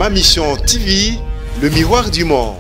Ma Mission TV, le miroir du monde.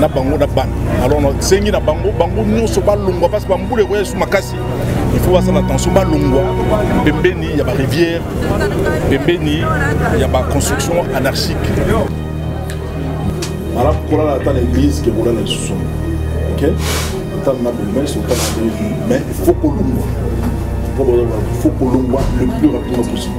Na bango na ban alors no sengi na bango nyonso ba longwa parce que bambule ko yesu makasi il faut faire attention ba longwa pembeni ya ba rivière pembeni ya ba construction anarchique alors pour la ta l'église que voilà les sous OK tant na mais c'est pas mais il faut que longwa faut que longwa le plus rapidement possible.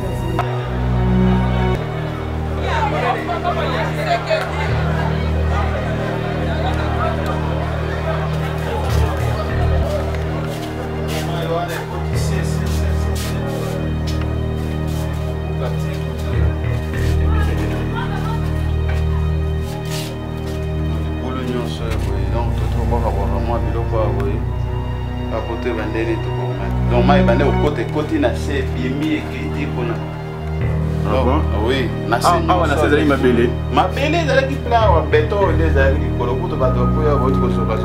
Donc, moi, je suis au côté de la CFMI et critique. Oui, ma belle. Ma belle, c'est qui plaît au béton, les amis, pour le coup de bateau, pour votre soba.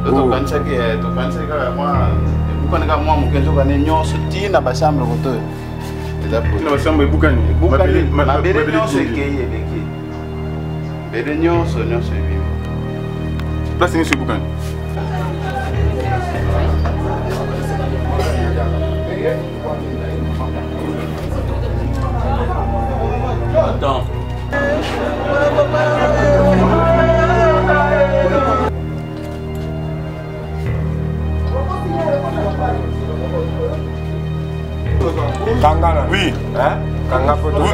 Donc, quand c'est que moi, vous connaissez moi, mon cœur, je n'ai soutien à ma chambre. Ma chambre est boucane. Ma belle, c'est qui est belle, place c'est boucane. Attends. Kangana. Oui. Hein? Kanga photo.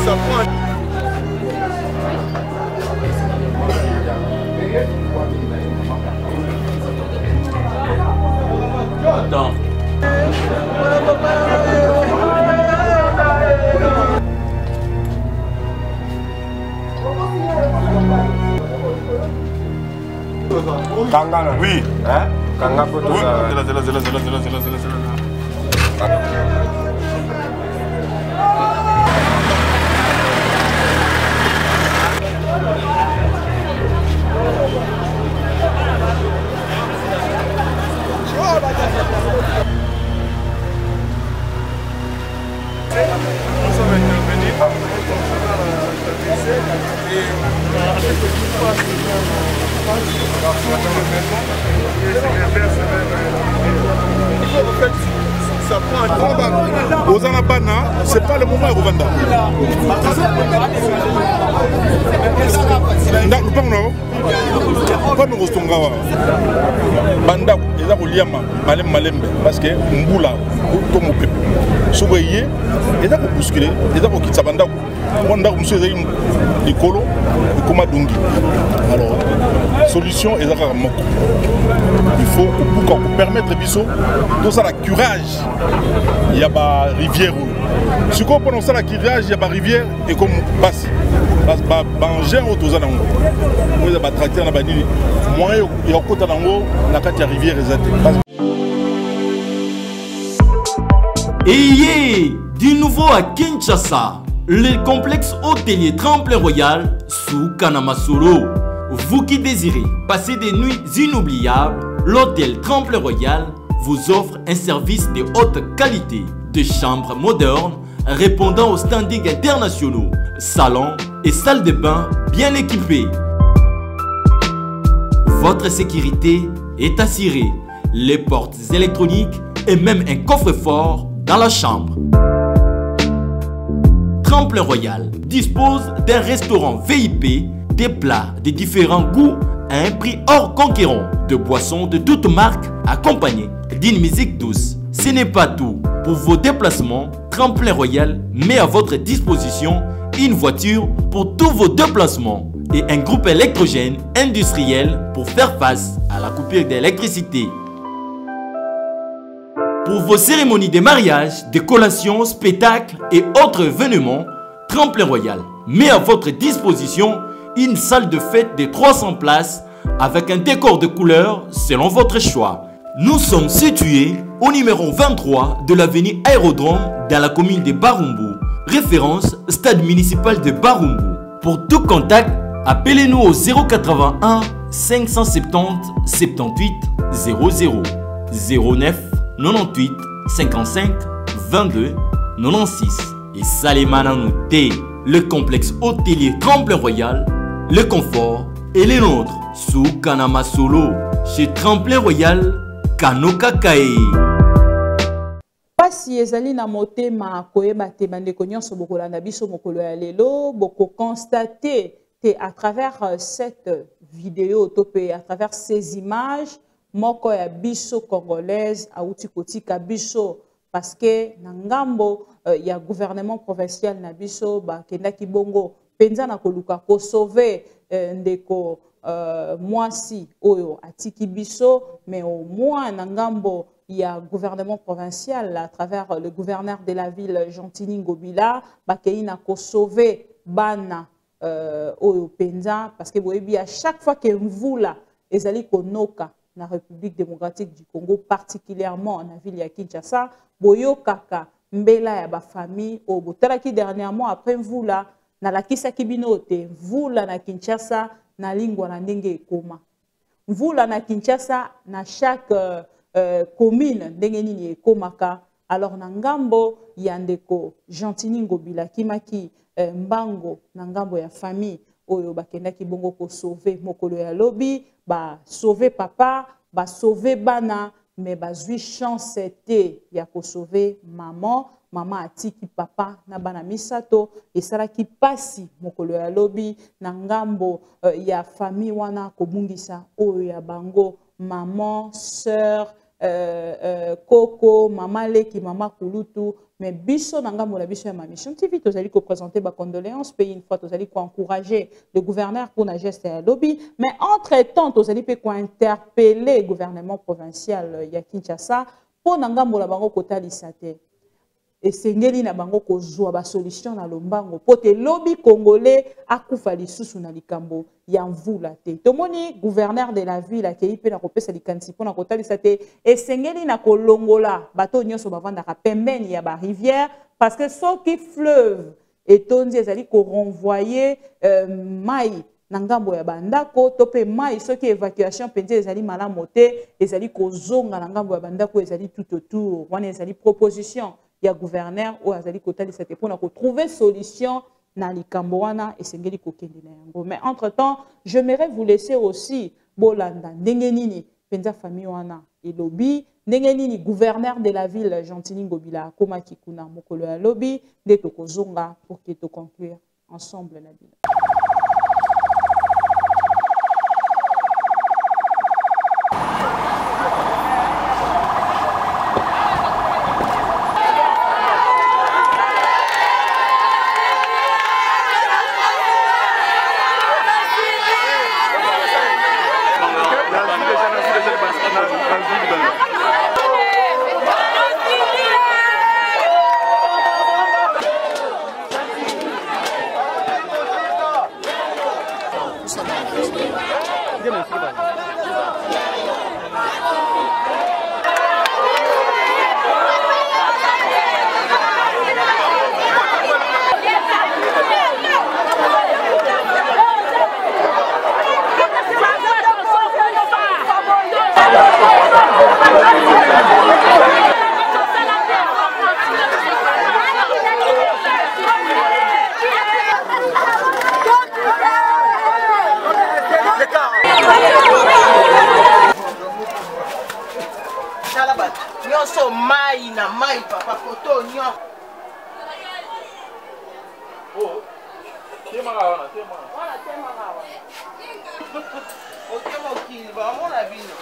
Ça prend. Attends. Kangana. Oui. Hein? Kanga photo. Ça prend un grand bac. Aux Anabana, c'est pas le moment à Rwanda. Pas nous restons Banda, ils ont lié malembe parce que Mboula, comme au peuple. Souveyé, ils ont bousculé, ils ont quitté Banda. Banda, monsieur Zayim, Nicolo, Koma Dungi. Alors, solution, ils ont moko. Il faut pour permettre Bisso, tout ça, la curage. Il y a des rivières. Si on prend ça, la curage, il y a des rivières et comme passe. Parce que les gens qui ont des tracteurs, moi, il y a des rivières. Et du nouveau à Kinshasa, le complexe hôtelier Tremplin Royal sous Kanamasolo. Vous qui désirez passer des nuits inoubliables, l'hôtel Tremplin Royal vous offre un service de haute qualité, de chambres modernes répondant aux standards internationaux, salons et salles de bain bien équipées. Votre sécurité est assurée, les portes électroniques et même un coffre-fort dans la chambre. Tremplin Royal dispose d'un restaurant VIP, des plats de différents goûts à un prix hors concurrent, de boissons de toutes marques accompagnées d'une musique douce. Ce n'est pas tout. Pour vos déplacements, Tremplin Royal met à votre disposition une voiture pour tous vos déplacements et un groupe électrogène industriel pour faire face à la coupure d'électricité. Pour vos cérémonies de mariage, de collations, spectacles et autres événements, Tremplin Royal met à votre disposition une salle de fête de 300 places avec un décor de couleurs selon votre choix. Nous sommes situés au numéro 23 de l'avenue Aérodrome dans la commune de Barumbu, référence stade municipal de Barumbu. Pour tout contact, appelez-nous au 081 570 78 00 09 98 55 22 96 et Salimana Nouté, le complexe hôtelier Tremplin Royal, le confort et les nôtres sous Kanama Solo chez Tremplin Royal Kanoka Kae. Pasi ezali na motema koyeba te bandeko nyonso bokolanda biso mokolo ya lelo boko constater te à travers cette vidéo topé à travers ces images moko ya biso congolaise auti kotika biso parce que na ngambo ya gouvernement provincial na biso ba kendaki bongo penza na koluka ko sauver ndeko mwasi oyo atiki biso mais au moins na ngambo ya gouvernement provincial à travers le gouverneur de la ville Gentini Ngobila ba keina ko sauver bana oyo penza parce que boyebi à chaque fois que mvula ezali konoka na République démocratique du Congo, particulièrement en la ville de Kinshasa, boyo kaka mbela ya ba famille au botalaki dernièrement après vous là na la kisa kibinote vous là na Kinshasa na lingwa na ndenge ekoma vous là na Kinshasa na chaque commune ndenge nini ekomaka alors na ngambo ya ndeko Gentini Ngobila kimaki mbango na ngambo ya famille oyo bakendaki bongo ko sauver mokolo ya lobi ba sauver papa ba sauver bana mais ba zui chance te ya ko sauver maman atiki papa na bana misato esalaki pasi mokolo ya lobi na ngambo ya famille wana kobungisa oyo ya bango maman sœur Coco, Maman Leki, Maman Kulutu, mais biso ngambo la biso ya ma mission TV, tous allez présenter ba condoléances, pays une fois tous allez encourager le gouverneur pour la geste à lobby, mais entre-temps tous allez interpeller le gouvernement provincial ya Kinshasa pour ngambo la bango kota lisate. Et sengeli na bango kozwa ba solution na lombango pote lobby congolais akufa lisusu na likambo ya mvula te tomoni gouverneur de la ville akei pe na kopesa likanisi pona kotalisa te et sengeli na kolongola bato nyonso bavandaka pembeni ya ba rivière parce que soki fleuve etondi ezali ko renvoyer mai na ngambo ya bandako to pe mai soki évacuation penze ezali malamu te ezali kozonga na ngambo ya bandako ezali tout autour wana ezali proposition ya gouverneur ou azali kotali cette pour trouver solution na likambo wana esengeli kokende na yango mais entre temps j'aimerais vous laisser aussi bolanda ndenge nini penza famille wana elobi ndenge nini gouverneur de la ville Gentini Ngobila akomaki kuna mokolo ya lobi nde tokozonga pour que to conclure ensemble la ville. tala bato nyonso mai na mai papa foto nyonso Oh, tema wana, tema. wana tema wana. Otema okili ba mona bino.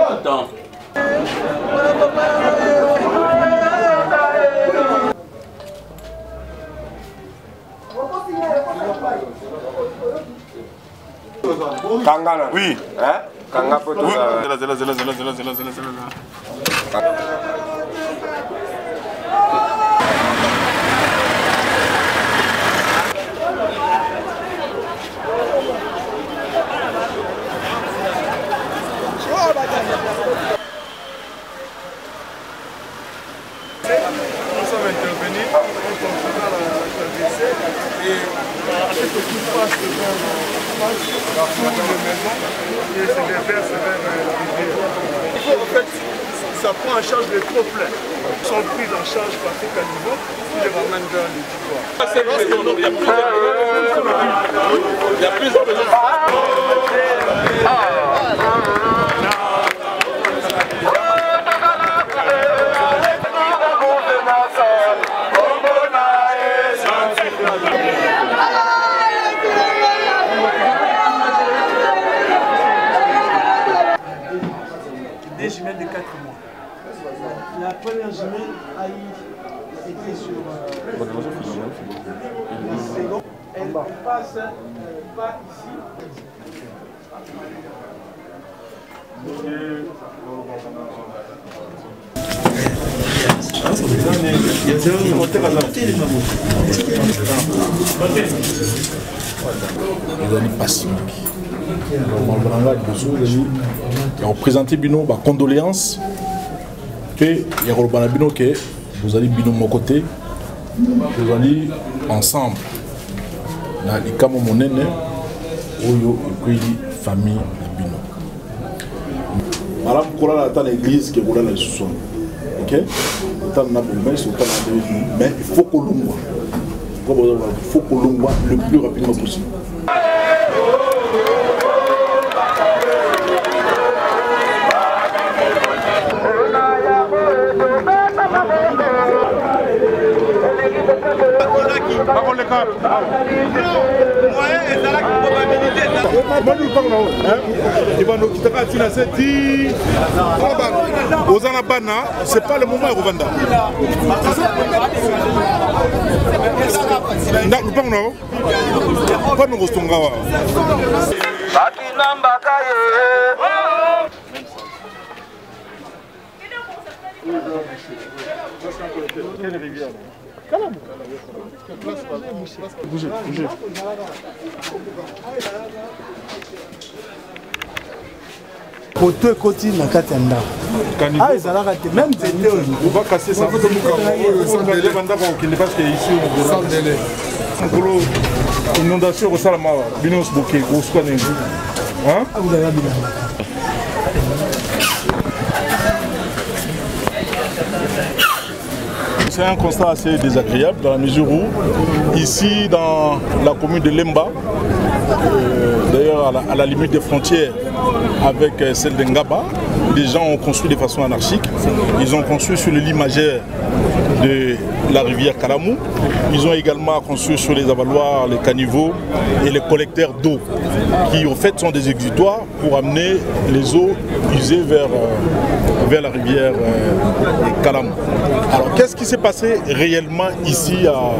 Attends. Kangana. Oui. Hein? Kanga poto. Oui. Nous sommes intervenus concernant la décès et ce qui passe devant les maisons et se déverse vers la rivière. En fait, ça prend en charge les trop pleins. Ils sont pris en charge par ces caniveaux qui les ramènent vers les tiroirs. Il y a plusieurs maisons. Des jumelles de 4 mois. La première jumelle a été sur la seconde. Elle passe pas ici. ezali pasi mingi maloba na ngai liboso ezali ya kopresente bino bacondoléance mpe ya koloba na bino ke bozali bino moko te bozali ensemble na likambo monene oyo ekweli famille na bino malamu kolala ata na église ke kolala lisusu ok otala na bomesi otala na devini mais il faut kolongwa il faut kolongwa le plus rapidement possible. C'est pas le moment de revendre. Pas nous Bougez, bougez. Poto ekoti na kati ya ndako. Ah, ezalaka te même nzete oyo. On va casser ça. Parce que ici sans délai. Inondation au Salama, Binos Bouquet, au Squaning. Hein? Vous avez bien. C'est un constat assez désagréable dans la mesure où, ici dans la commune de Lemba, d'ailleurs à la limite des frontières avec celle d'Engaba, les gens ont construit de façon anarchique. Ils ont construit sur le lit majeur de la rivière Kalamou. Ils ont également construit sur les avaloirs, les caniveaux et les collecteurs d'eau qui au fait sont des exutoires pour amener les eaux usées vers la rivière Kalamou. Alors qu'est-ce qui s'est passé réellement ici à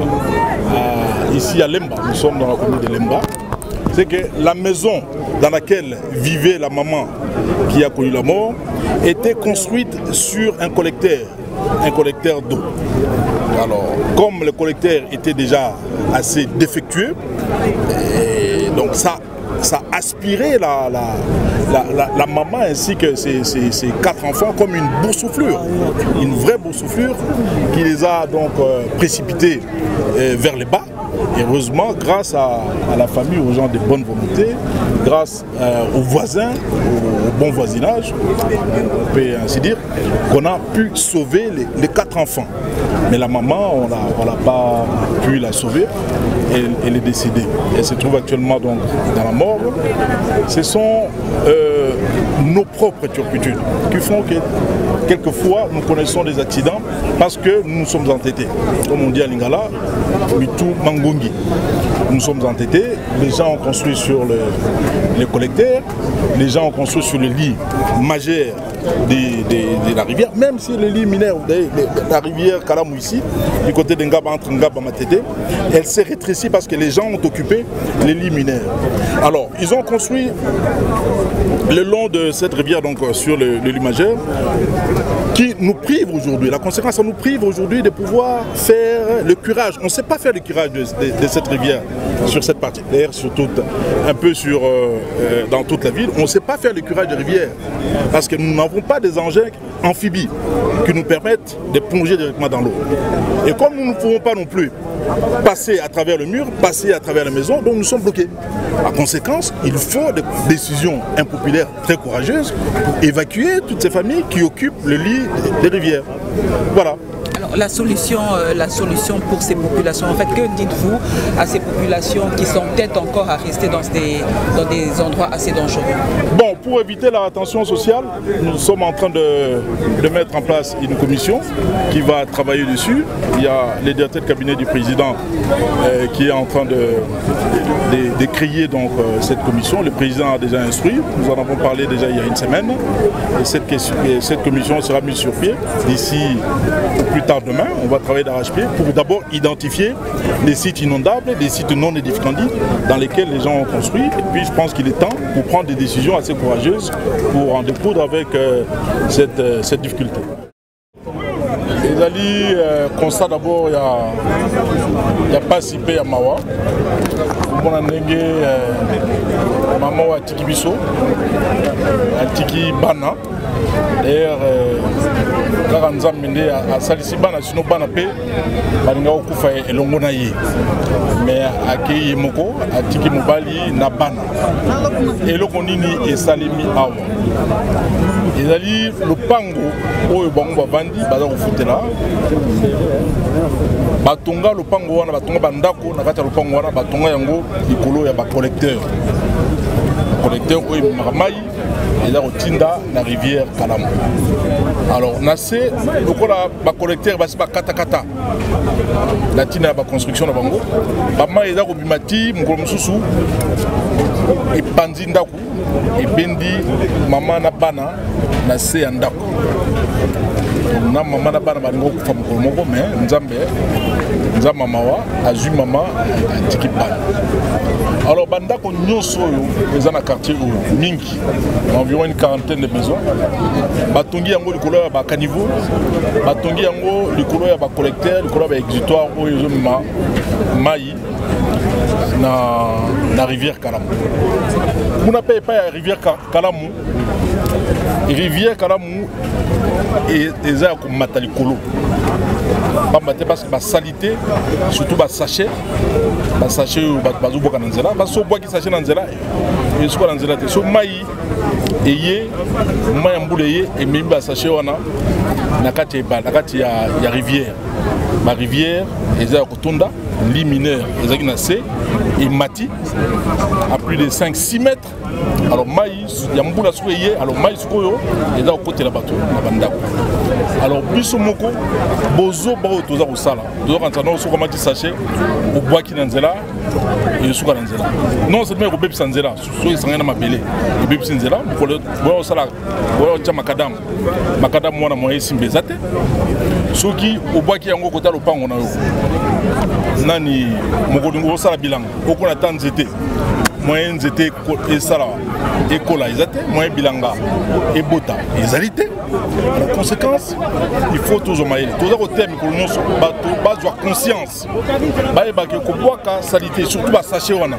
Lemba? Nous sommes dans la commune de Lemba. C'est que la maison dans laquelle vivait la maman qui a connu la mort était construite sur un collecteur d'eau. Alors, comme le collecteur était déjà assez défectueux, donc ça aspirait la maman ainsi que ses 4 enfants comme une boursouflure, une vraie boursouflure qui les a donc précipités vers le bas. Et heureusement, grâce à la famille, aux gens de bonne volonté, grâce aux voisins, au bon voisinage, on peut ainsi dire, qu'on a pu sauver les 4 enfants. Mais la maman, on n'a pas pu la sauver. Elle est décédée. Elle se trouve actuellement donc dans la morgue. Ce sont nos propres turpitudes qui font que quelquefois nous connaissons des accidents parce que nous sommes entêtés. Comme on dit à Lingala, Mitu Mangongi. Nous sommes entêtés, les gens ont construit sur les collecteurs, les gens ont construit sur le lit majeur de la rivière, même si le lit mineur de la rivière Kalamou ici, du côté d'Engaba entre Ngaba et Matete, elle s'est rétrécie parce que les gens ont occupé les lits mineurs. Alors, ils ont construit le long de cette rivière, donc sur le lit majeur, qui nous prive aujourd'hui. La conséquence, ça nous prive aujourd'hui de pouvoir faire le curage. On ne sait pas faire le curage de cette rivière sur cette partie. D'ailleurs, un peu dans toute la ville, on ne sait pas faire le curage de rivière parce que nous n'avons pas des engins amphibies qui nous permettent de plonger directement dans l'eau. Et comme nous ne pouvons pas non plus passer à travers le mur, passer à travers la maison, donc nous sommes bloqués. En conséquence, il faut des décisions impopulaires très courageuses pour évacuer toutes ces familles qui occupent le lit des rivières. Voilà. Alors, la solution pour ces populations, en fait, que dites-vous à ces populations qui sont peut-être encore à rester dans des endroits assez dangereux? Bon, pour éviter la tension sociale, nous sommes en train de mettre en place une commission qui va travailler dessus. Il y a le directeur de cabinet du président qui est en train de créer donc, cette commission. Le président a déjà instruit, nous en avons parlé déjà il y a une semaine. Et cette commission sera mise sur pied d'ici au plus tard demain. On va travailler d'arrache-pied pour d'abord identifier les sites inondables, les sites non édificandis dans lesquels les gens ont construit. Et puis je pense qu'il est temps pour prendre des décisions assez courageuses pour en découdre avec cette difficulté. Les alliés constatent d'abord il n'y a pas si peu à Mawa. On a négé maman à Tiki Bisso, à Tiki Bana. D'ailleurs, quand on a mené à Salisibana, sinon Banapé, Balinga Okufa et Longonaye. Mais à Kei Moko, à Tiki Mobali, Nabana. Et le Konini et Salimi Awa. Les alliés, le Pango, au Bango Bandi, Bazar Foutela. Batonga, le Pango, Batonga Bandako, Nakata le Pango, Batonga Yango, Nicolo, il y a un collecteur. Collecteur, oui, Maramaï. Et là, on tinda la rivière Kalamou. Alors, on a fait le collecteur, c'est pas kata. La tinda la construction de Bango. Maman est là au Bimati, Moukoumsousou, et Panzindaku, et Bendi, maman na bana, na se andako. Na maman na bana bango kufa Moukoumoko, mais Nzambe, Nzamamawa, Azu Mama, Tiki Bana. Alors, bandako nyonso ils ont un quartier mingi, environ une quarantaine de maisons. Batongi yango likolo ya ba caniveau, batongi yango likolo ya ba collecteur, likolo ya ba exutoire oyo mai na rivière Kalamu. On n'appelle pas la rivière Kalamu. Rivière Kalamu et ça comme matalikolo. Parce que la salité, surtout les sachets, les sachets bazo boka nanzela, parce que bois qui sachet nanzela, et ce qu'on nanzela, so mai et mai amboulé et même les sachets wana nakati ya rivière, ma rivière et ça kotonda, lit mineur, et ça qui nassé et mati à plus de 5-6 mètres. Alors maïs, il y a mboula souayé, alors maïs koyo et là au côté la bateau, la banda. Alors biso moko bozo bao toza ko sala. Toza quand on so comment dit sachet au bois qui nanzela et suka nanzela. Non seulement ko bebi sanzela, so isanga na mabele. Ko bebi sanzela, ko le boyo sala, boyo cha makadam. Makadam mwana moye simbezate. Soki au bois qui yango kota lopango na yo. Nani moko dingo sala bilanga. Oko na tanzete. Moyens étaient et ça et cola ils étaient moyens bilanga et bota ils allaient en conséquence il faut toujours mailler toujours au terme que nous base de conscience baie bague ko boaka salité surtout ba sachet wana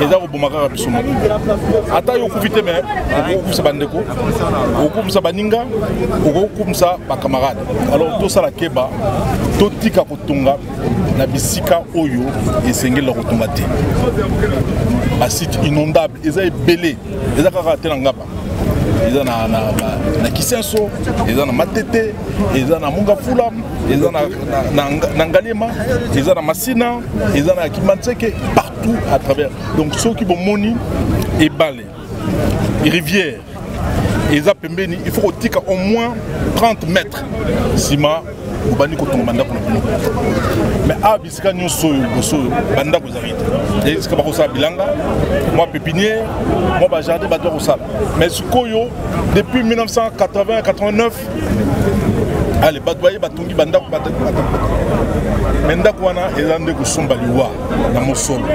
et là au bomaka bisuma ata yo kuvite mais ko sa bandeko ko sa baninga ko sa ba camarade alors tout ça la keba to tika ko tunga na bisika oyo esengela ko tunga te site inondable, ils ont belé, ils ont raté dans Ngapa, ils ont na Kisenso, ils ont na Matete, ils ont na Mungafulam, ils ont na Ngalema, ils ont na Massina, ils ont na Kimanseke, partout à travers. Donc ceux qui vont moni et balé, les rivières, ils ont pembeni, il faut qu'il y ait au moins 30 mètres. Sima, ou bani ko tonga banda ko na mais a bisika nyonso boso banda ko zarite et ce que ba ko sa bilanga moi pépinière moi ba jardin ba to ça mais sikoyo depuis 1980 89 allez batwaye batongi banda ko batata mais ndako wana ezande ko somba liwa na mosolo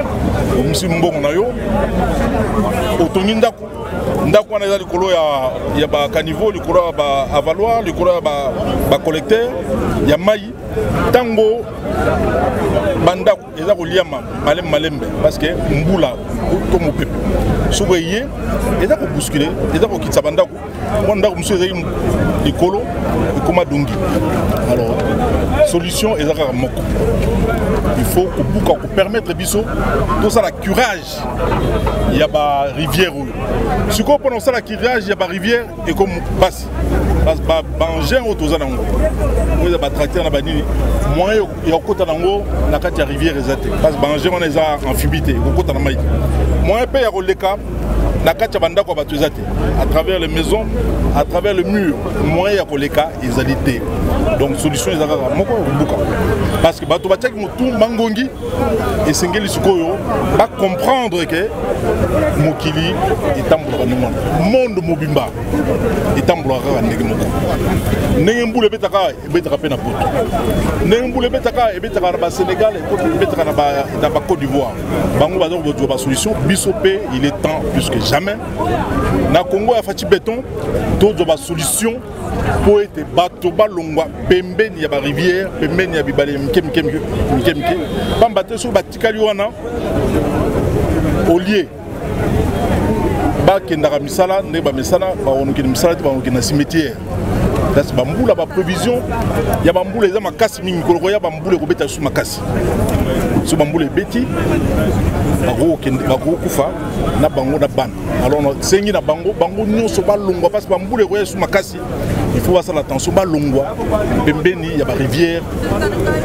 o musi mbongo na yo otongi ndako ndako wana eza likolo ya ba caniveau likolo ya ba avaloir likolo ya ba collecteur ya mai tango bandako eza koliama malembe parce que mbula to mopepe sobo ye eza ko bousculer eza ko kitsa bandako ndako musu eza likolo ekoma dongi alors solution eza ka moko il faut ko permettre biso tout ça la curage ya ba rivière si ko pendant ça la curage ya ba rivière et comme passe ba engin autoza nango vous ba tracteur na banini moyen ya kota nango na kati ya rivière ezate parce ba engin on eza amphibité ko kota na mai moyen pe ya koleka na kati ya bandako ba tuzate à travers les maisons à travers le mur moyen ya koleka ezalité donc solution ezaka moko buka parce que bato ba tchaki mutu mangongi et sengeli sikoyo ba comprendre que mokili etambola bango monde mobimba etambola kaka ndenge moko ndenge mbula betaka pe na poto ndenge mbula betaka na ba Sénégal betaka na ba Côte d'Ivoire bango bazo ko ba solution biso pe il est temps plus que jamais na Congo ya fati béton to ba solution pour être bato balongwa pembeni ya ba rivière pembeni ya bibale mkemke pamba te so batikali wana au lieu ba kendaka misala ne ba misala ba onoki misala ba onoki na cimetière parce que bambula ba prévision ya bambula eza makasi mingi koloko ya bambula ko beta su makasi so bambula beti bako kufa na bango na ban alors sengi na bango nyonso balongwa parce que bambula ko yesu makasi il faut faire attention ba longwa pembeni ya ba rivière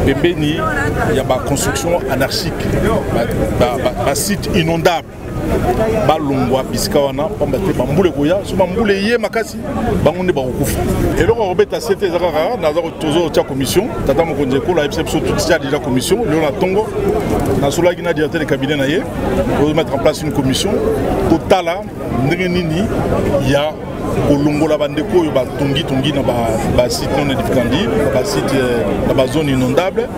pembeni ya ba construction anarchique ba site inondable balongwa bisika wana pamba te bambule koya so bambule ye makasi bango nde bakokufa eloko robeta sete ezaka kaka naza tozo tia commission tata mokonzi ekolo ayebisa biso totia déjà commission lelo na ntongo nasolaki na directeur de cabinet na ye mettre en place une commission totala ndenge nini ya kolongola bandeko oyo batongi na basite non édificandi na basite na bazone inondable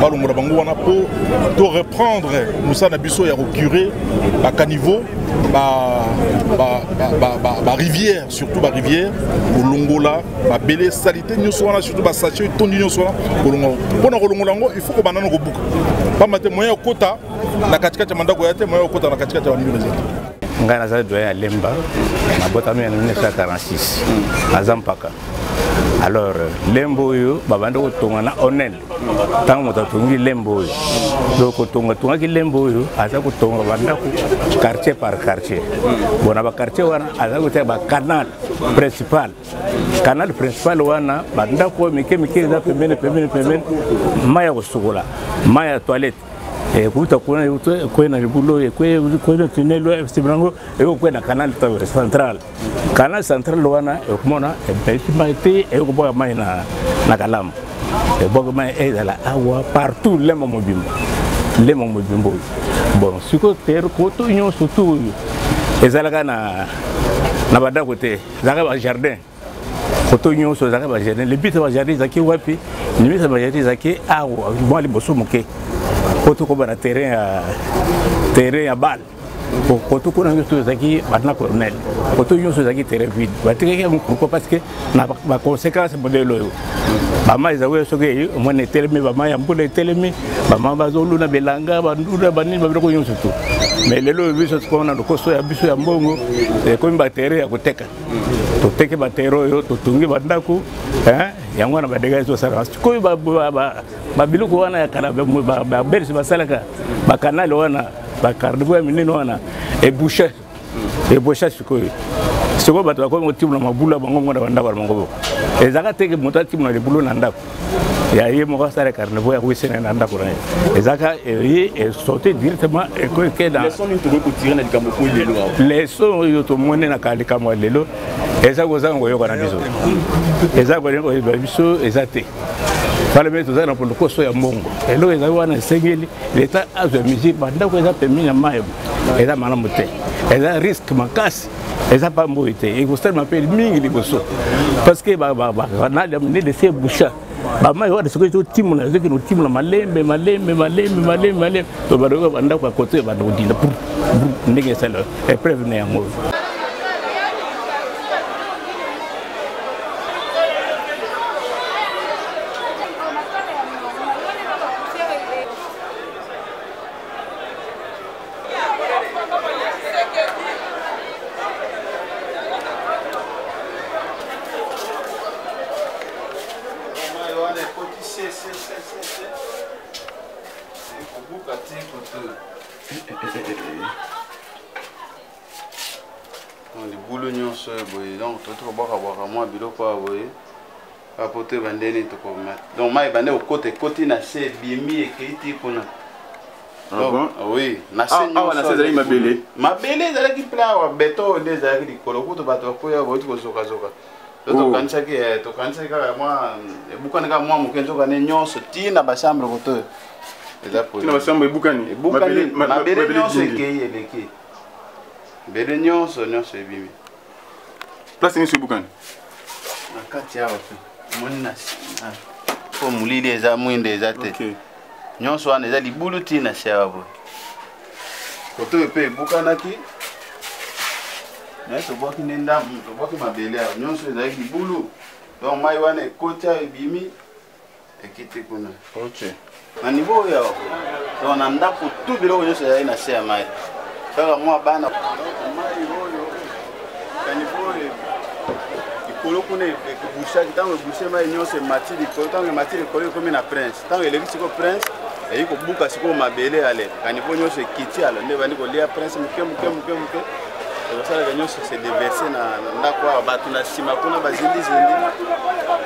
balongola bango wana po to reprendre mosala na biso ya recuré bakaniveau rivière surtout rivière kolongola babele salité nyonso wana surtout basachet etondi nyonso wana kolongola mpona kolongola yango il faut ko banana kobuka pamba te moyen okota na katikati ya mandako ya te moyen okota na katikati ya bandeko ezete ngai naza doyen ya Lemba nabotami en 1946 aza mpaka alors Lemba oyo babandi kotonga na onel ntango moto atongi Lemba oyo donc tongaki Lemba oyo aza kotonga bandako quartier par quartier bon na baquartier wana aza kotia bacanal principal wana bandako oyo mike eza pembeni mai ya kosukola mai ya toilette kuta kuna libulo kuna tunelo sibrango kuna canal central wana ekumona ebeti ekuboka mai na kalamu eboka mai ezala awa partout lema mobimbo bon siko ter koto nyo surtout ezalaka na badako te zaka ba jardin koto nyo so zaka ba jardin le but ba jardin zaki wapi ni bisa ba jardin zaki awa moi liboso moke koto ko bana terrain ya bal koto ko na to zaki batna colonel koto nyoso zaki terrain vide batike pourquoi parce que na ba conséquence modelo yo bama izawe soke mo ne telemi bama ya mbule telemi bama bazolu na belanga bandura banini babiko nyoso to mais lelo biso ko na koso ya biso ya mbongo ko mba terrain ya koteka to teke ba terrain yo to tungi bandako yango na badega zo sara ko ba biluko wana ya kana ba berisi basalaka ba canal wana ba cardivo ya minino wana e boucher siko bato ko motimu na mabula bango ngona banda ba bango ezaka teke motatimu na libulo na ndako ya ye mo sara cardivo ya kuisena na ndako na ezaka ye sauter directement et que dans les sons ni to ko tirer na dikambo ko lelo les sons yo to mone na kalika mo lelo eza kozango yo kana biso eza ko yo biso ezate Parlement tout ça dans le coso ya mongo. Et là ils avaient un sengeli l'état a de musique pendant que ça permis na maïm. Et ça mana moté. Et ça risque makasi. Et ça pas moité. Et Gustave m'appelle mingi liboso. Parce que na amené de ces bouchas. Ba mai wa de ce que tout timu na zeki no timu na malembe. To ba do banda kwa côté ba do dina pour ndenge ça là. Et prévenir yango. Donc, moi, je suis côté c'est bimi et qui kuna. Oui, na c'est ma belle. Ma belle, c'est qui plaît, béton, des qui coloco, tu vas te faire votre zoka zoka. Tu quand ça qui est, tu quand ça que moi, beaucoup de gars moi, mon kenzo gagne nyon se tient à la chambre côté. Et là pour. Tu vas chambre boukani. Boukani. Ma belle nyon c'est qui est les qui. Belle nyon c'est bimi. Place ni sur boukani. Na katia monna po mulili eza mwinde eza te nyonso wana eza libulu tina shawa bo koto pe bukanaki na to boki nenda to boki mabele ya nyonso eza libulu donc mai wana ekota ebimi ekite kuna na niveau ya donc na ndako tout biloko nyonso eza na se ya mai kaka mwa bana mai oyo kanifo kolo kuna boucher tango boucher mai nyonso matili ko tango matili ko comme na prince tango eleki ko prince e ko buka siko mabele ale kanipo nyonso kiti ala nde bani ko lia prince muke basalaka nyonso se déverse na ndako awa bato na nsima kuna bazindizindi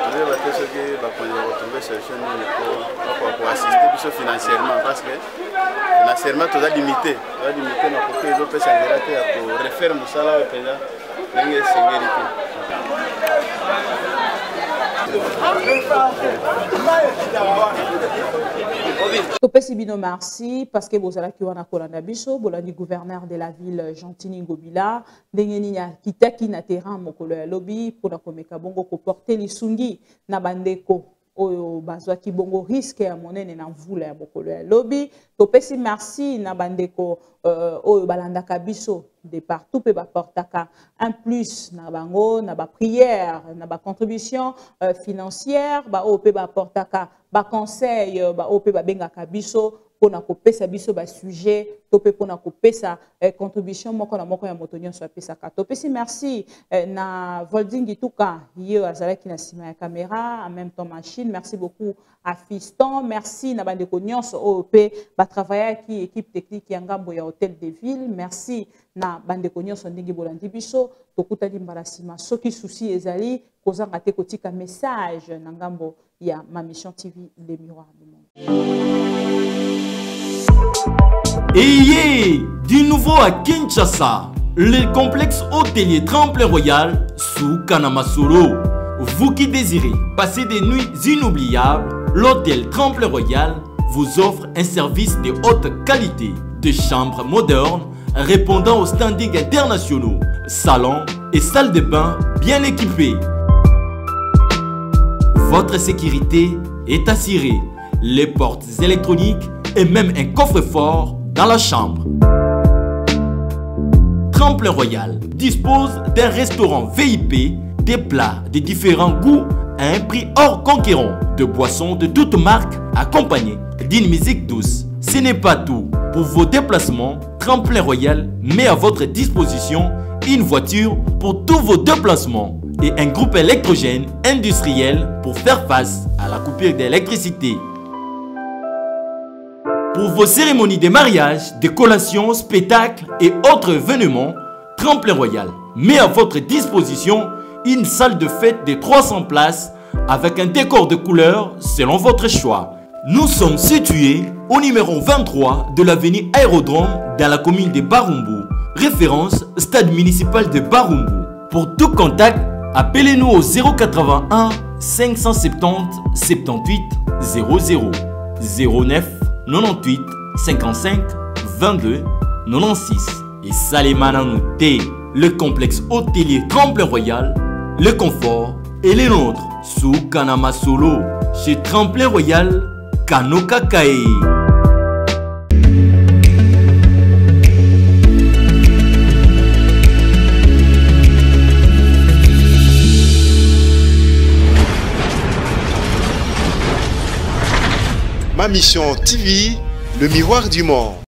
nde bate soki bakonzi retrouve solution nini po koassiste biso financièrement parce que financièrement toza limité na koke ezopesa nzela te ya korefaire mosala oyo mpenza ndenge esengeli te. Topesi bino merci parce que bozala ki wana kolanda biso bolandi gouverneur de la ville Gentini Ngobila ndenge nini akitaki na terrain mokolo ya lobi mpona komeka bongo koporte lisungi na bandeko oyo bazwaki bongo risque ya monene na mvula ya mokolo ya lobi. Topesi merci na bandeko oyo balandaka biso de partout pe baportaka un plus na bango na ba prière na ba contribution financière ba oyo pe baportaka ba conseil ba oyo pe babengaka biso pona kopesa biso ba sujet to pe pona kopesa contribution moko na moko ya moto nyonso apesaka. Topesi merci na Volding Tuka yo azalaki na sima ya caméra en même temps machine. Merci beaucoup à Fiston, merci na bandeko nyonso oyo pe ba travailler ki équipe technique ya ngambo ya Hôtel de Ville. Merci na bandeko nyonso ndenge bolandi biso tokutani mbala sima soki souci ezali kozanga te kotika message na ngambo ya ma mission TV Le Miroir du Monde. Ayez du nouveau à Kinshasa, le complexe hôtelier Tremplin Royal sous Kanamasolo. Vous qui désirez passer des nuits inoubliables, l'hôtel Tremplin Royal vous offre un service de haute qualité, de chambres modernes répondant aux standings internationaux, salons et salles de bain bien équipées. Votre sécurité est assurée, les portes électroniques et même un coffre-fort dans la chambre. Tremplin Royal dispose d'un restaurant VIP, des plats de différents goûts à un prix hors conquérant, de boissons de toutes marques accompagnées d'une musique douce. Ce n'est pas tout. Pour vos déplacements, Tremplin Royal met à votre disposition une voiture pour tous vos déplacements et un groupe électrogène industriel pour faire face à la coupure d'électricité. Pour vos cérémonies de mariage, de collations, spectacles et autres événements, Tremplin Royal met à votre disposition une salle de fête de 300 places avec un décor de couleurs selon votre choix. Nous sommes situés au numéro 23 de l'avenue Aérodrome dans la commune de Barumbu. Référence stade municipal de Barumbu. Pour tout contact, appelez-nous au 081 570 78 00 09 98 55 22 96 et Salimana Nouté. Le complexe hôtelier Tremplin Royal, le confort et les nôtres sous Kanamasolo chez Tremplin Royal Kanoka Kae. Ma mission TV, le miroir du monde.